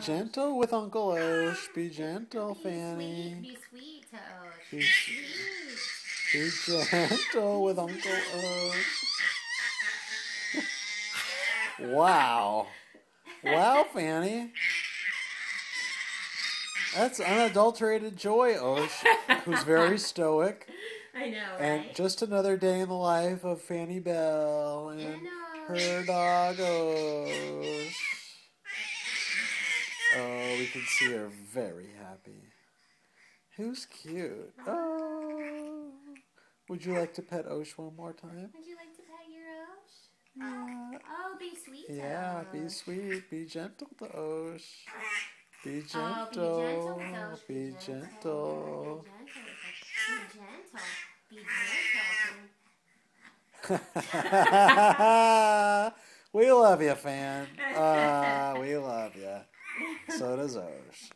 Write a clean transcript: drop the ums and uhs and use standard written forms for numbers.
gentle with Uncle Osh. Be gentle, Be Fanny. sweet. Be sweet to Osh. Be, Sweet. be gentle with Uncle Osh. Wow. Wow, Fanny. That's unadulterated joy, Osh, who's very stoic. I know, right? And just another day in the life of Fanny Bell and her dog, Osh. Oh, we can see her very happy. Who's cute? Oh. Would you like to pet Osh one more time? Would you like to pet your Osh? Yeah. Oh, be sweet to Yeah, Osh. be sweet. Be gentle to Osh. Be Oh, gentle. be gentle, Osh. Be gentle. Be gentle. We love you, Fan. We love you. So does Osh.